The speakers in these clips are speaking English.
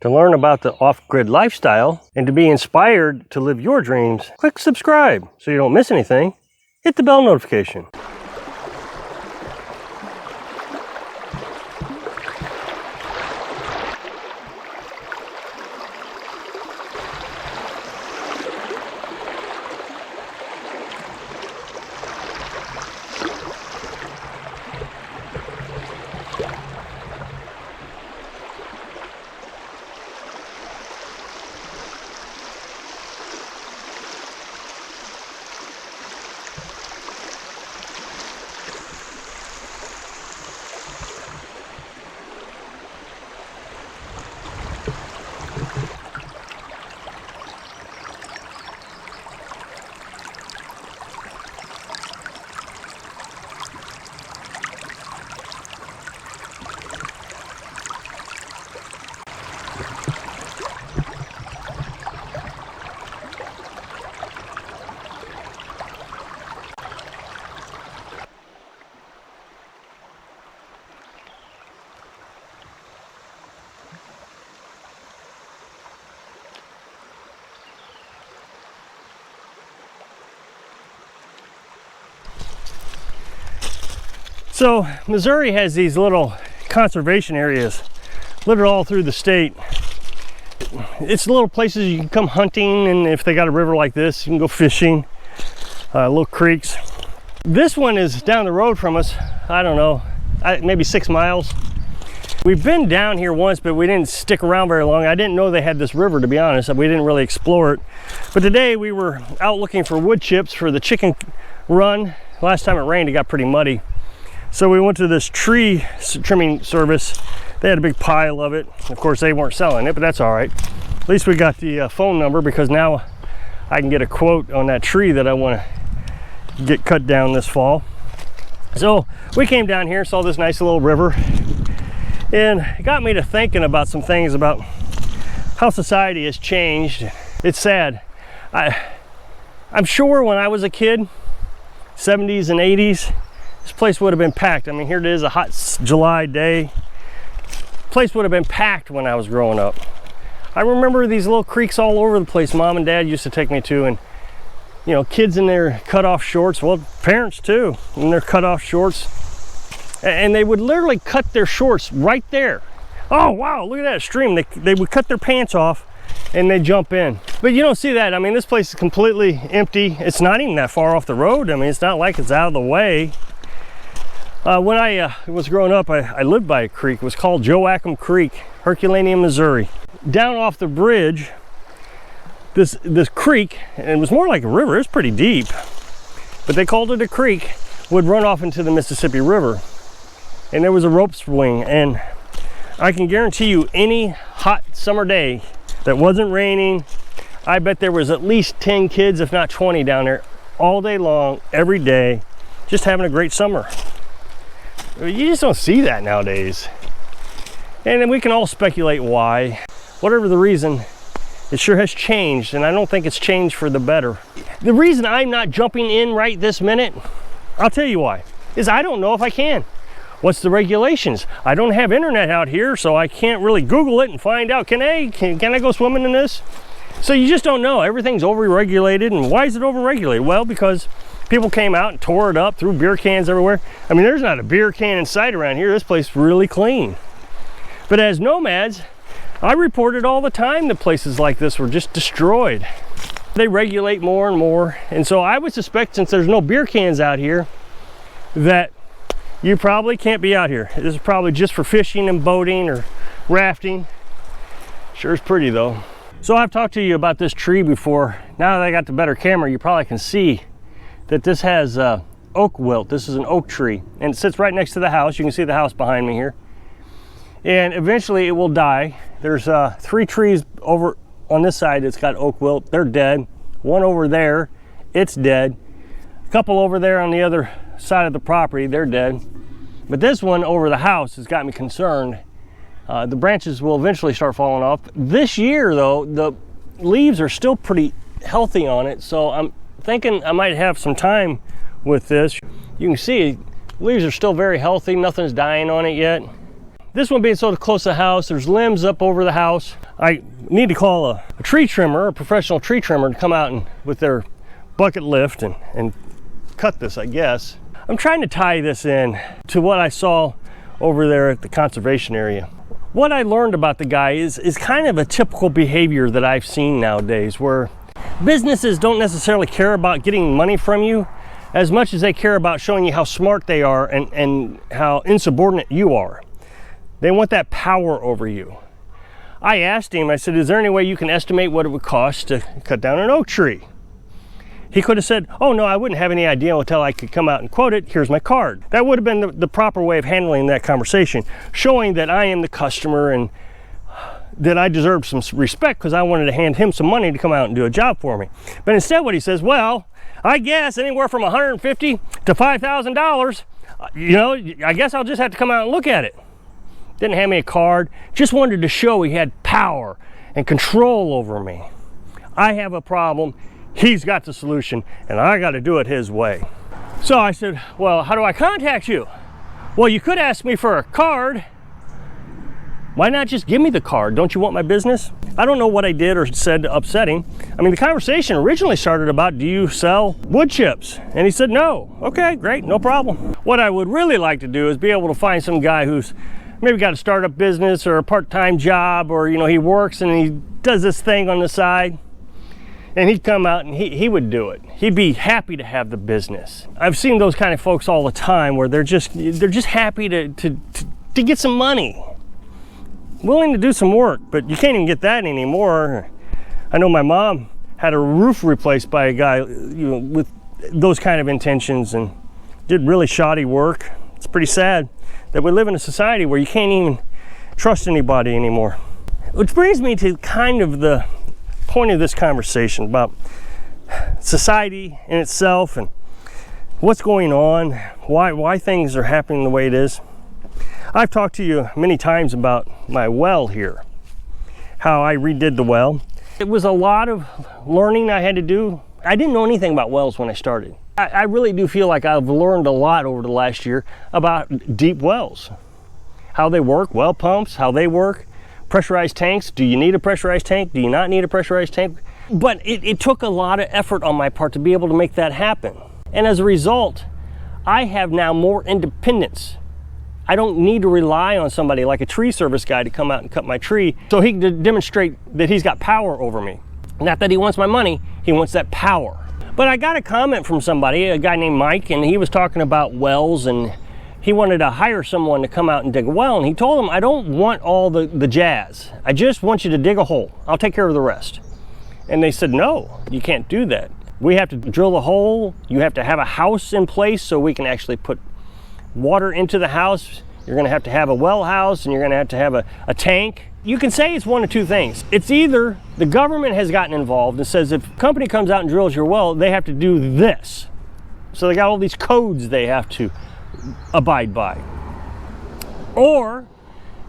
To learn about the off-grid lifestyle and to be inspired to live your dreams, click subscribe so you don't miss anything. Hit the bell notification. So Missouri has these little conservation areas littered all through the state. It's little places you can come hunting, and if they got a river like this, you can go fishing, little creeks. This one is down the road from us, I don't know, maybe 6 miles. We've been down here once, but we didn't stick around very long. I didn't know they had this river, to be honest. We didn't really explore it. But today we were out looking for wood chips for the chicken run. Last time it rained, it got pretty muddy. So we went to this tree trimming service. They had a big pile of it. Of course, they weren't selling it, but that's all right. At least we got the phone number, because now I can get a quote on that tree that I want to get cut down this fall. So we came down here, saw this nice little river, and it got me to thinking about some things about how society has changed. It's sad. I'm sure when I was a kid, 70s and 80s, this place would have been packed. I mean, here it is, a hot July day. Place would have been packed when I was growing up. I remember these little creeks all over the place Mom and Dad used to take me to, and you know, kids in their cut-off shorts, well, parents too, in their cut-off shorts, and they would literally cut their shorts right there. Oh wow, look at that stream. They would cut their pants off and they jump in. But you don't see that. I mean, this place is completely empty. It's not even that far off the road. I mean, it's not like it's out of the way. When I was growing up, I lived by a creek. It was called Joachim Creek, Herculaneum, Missouri. Down off the bridge, this creek, and it was more like a river, it was pretty deep, but they called it a creek, would run off into the Mississippi River. And there was a rope swing, and I can guarantee you any hot summer day that wasn't raining, I bet there was at least 10 kids, if not 20, down there all day long, every day, just having a great summer. You just don't see that nowadays. And then we can all speculate why. Whatever the reason, it sure has changed, and I don't think it's changed for the better. The reason I'm not jumping in right this minute, I'll tell you why, is I don't know if I can. What's the regulations? I don't have internet out here, so I can't really Google it and find out, can I go swimming in this? So you just don't know. Everything's over-regulated, and why is it over-regulated? Well, because people came out and tore it up, threw beer cans everywhere. I mean, there's not a beer can in sight around here. This place is really clean. But as nomads, I reported all the time that places like this were just destroyed. They regulate more and more. And so I would suspect, since there's no beer cans out here, that you probably can't be out here. This is probably just for fishing and boating or rafting. Sure is pretty though. So I've talked to you about this tree before. Now that I got the better camera, you probably can see that this has oak wilt. This is an oak tree, and it sits right next to the house. You can see the house behind me here. And eventually it will die. There's 3 trees over on this side that's got oak wilt. They're dead. One over there, it's dead. A couple over there on the other side of the property, they're dead. But this one over the house has got me concerned. The branches will eventually start falling off. This year though, the leaves are still pretty healthy on it, so I'm thinking I might have some time with this. You can see leaves are still very healthy, nothing's dying on it yet. this one being so close to the house, there's limbs up over the house. I need to call a tree trimmer, a professional tree trimmer, to come out and with their bucket lift and cut this, I guess. I'm trying to tie this in to what I saw over there at the conservation area. What I learned about the guy is kind of a typical behavior that I've seen nowadays, where businesses don't necessarily care about getting money from you as much as they care about showing you how smart they are and how insubordinate you are. They want that power over you. I asked him, I said, is there any way you can estimate what it would cost to cut down an oak tree? He could have said, oh no, I wouldn't have any idea until I could come out and quote it. Here's my card. That would have been the proper way of handling that conversation, showing that I am the customer and that I deserve some respect because I wanted to hand him some money to come out and do a job for me. But instead what he says, well, I guess anywhere from $150 to $5,000, you know, I guess I'll just have to come out and look at it. Didn't hand me a card, just wanted to show he had power and control over me. I have a problem. He's got the solution, and I got to do it his way. So I said, well, how do I contact you? Well, you could ask me for a card. Why not just give me the card? Don't you want my business? I don't know what I did or said to upset him. I mean, the conversation originally started about, do you sell wood chips? And he said, no. Okay, great, no problem. What I would really like to do is be able to find some guy who's maybe got a startup business or a part-time job, or, you know, he works and he does this thing on the side. And he'd come out and he would do it. He'd be happy to have the business. I've seen those kind of folks all the time where they're just happy to get some money. Willing to do some work, but you can't even get that anymore. I know my mom had a roof replaced by a guy, you know, with those kind of intentions and did really shoddy work. It's pretty sad that we live in a society where you can't even trust anybody anymore. Which brings me to kind of the point of this conversation about society in itself and what's going on, why things are happening the way it is. I've talked to you many times about my well here, how I redid the well. It was a lot of learning I had to do. I didn't know anything about wells when I started. I really do feel like I've learned a lot over the last year about deep wells, how they work, well pumps, how they work. Pressurized tanks, do you need a pressurized tank? Do you not need a pressurized tank? But it took a lot of effort on my part to be able to make that happen. And as a result, I have now more independence. I don't need to rely on somebody like a tree service guy to come out and cut my tree so he can demonstrate that he's got power over me. Not that he wants my money, he wants that power. But I got a comment from somebody, a guy named Mike, and he was talking about wells, and he wanted to hire someone to come out and dig a well, and he told him, I don't want all the jazz. I just want you to dig a hole. I'll take care of the rest. And they said, no, you can't do that. We have to drill the hole. You have to have a house in place so we can actually put water into the house. You're going to have a well house, and you're going to have a tank. You can say it's one of two things. It's either the government has gotten involved and says if a company comes out and drills your well, they have to do this. So they got all these codes they have to abide by. Or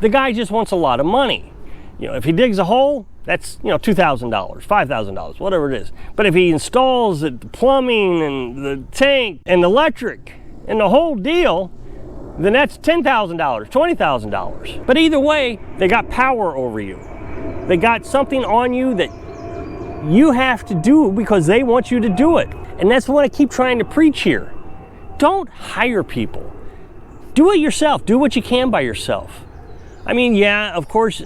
the guy just wants a lot of money. You know, if he digs a hole, that's, you know, $2,000, $5,000, whatever it is. But if he installs the plumbing and the tank and the electric and the whole deal, then that's $10,000, $20,000. But either way, they got power over you. They got something on you that you have to do because they want you to do it. And that's what I keep trying to preach here. Don't hire people. Do it yourself. Do what you can by yourself. I mean, yeah, of course,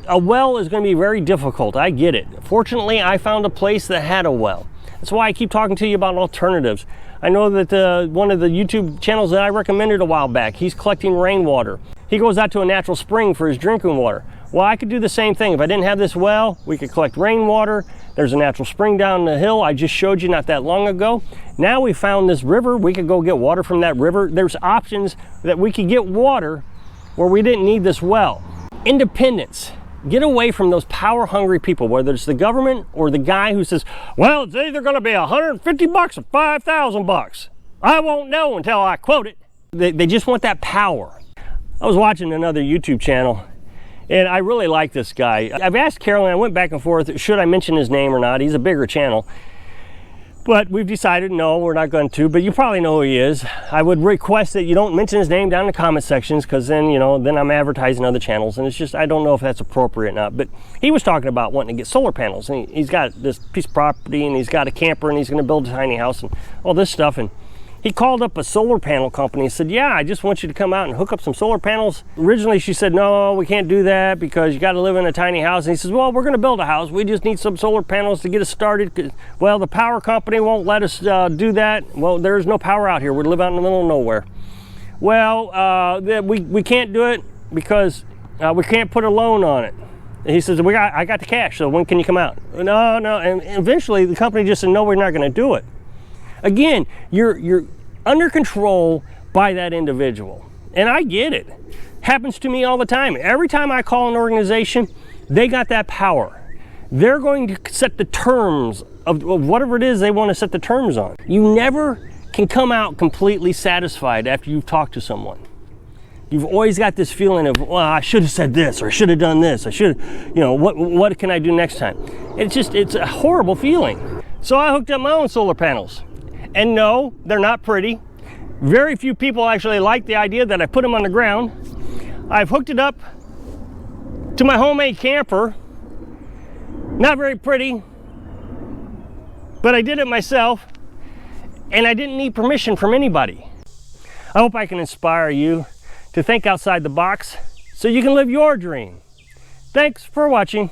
a well is going to be very difficult. I get it. Fortunately, I found a place that had a well. That's why I keep talking to you about alternatives. I know that one of the YouTube channels that I recommended a while back, he's collecting rainwater. He goes out to a natural spring for his drinking water. Well, I could do the same thing. If I didn't have this well, we could collect rainwater. There's a natural spring down the hill I just showed you not that long ago. Now we found this river. We could go get water from that river. There's options that we could get water where we didn't need this well. Independence. Get away from those power-hungry people, whether it's the government or the guy who says, well, it's either going to be $150 or $5,000. I won't know until I quote it. They just want that power. I was watching another YouTube channel, and I really like this guy. I've asked Carolyn, I went back and forth, should I mention his name or not? He's a bigger channel. But we've decided, no, we're not going to, but you probably know who he is. I would request that you don't mention his name down in the comment sections, because then, you know, then I'm advertising other channels, and it's just, I don't know if that's appropriate or not. But he was talking about wanting to get solar panels, and he's got this piece of property, and he's got a camper, and he's going to build a tiny house, and all this stuff. And he called up a solar panel company and said, yeah, I just want you to come out and hook up some solar panels. Originally, she said, no, we can't do that because you got to live in a tiny house. And he says, well, we're going to build a house. We just need some solar panels to get us started. Well, the power company won't let us do that. Well, there's no power out here. We live out in the middle of nowhere. Well, we can't do it because we can't put a loan on it. And he says, I got the cash, so when can you come out? No. And eventually, the company just said, no, we're not going to do it. Again, you're under control by that individual. And I get it. Happens to me all the time. Every time I call an organization, they got that power. They're going to set the terms of whatever it is they want to set the terms on. You never can come out completely satisfied after you've talked to someone. You've always got this feeling of, well, I should have said this, or I should have done this. I should, you know, what can I do next time? It's a horrible feeling. So I hooked up my own solar panels. And no, they're not pretty. Very few people actually like the idea that I put them on the ground. I've hooked it up to my homemade camper. Not very pretty, but I did it myself, and I didn't need permission from anybody. I hope I can inspire you to think outside the box so you can live your dream. Thanks for watching.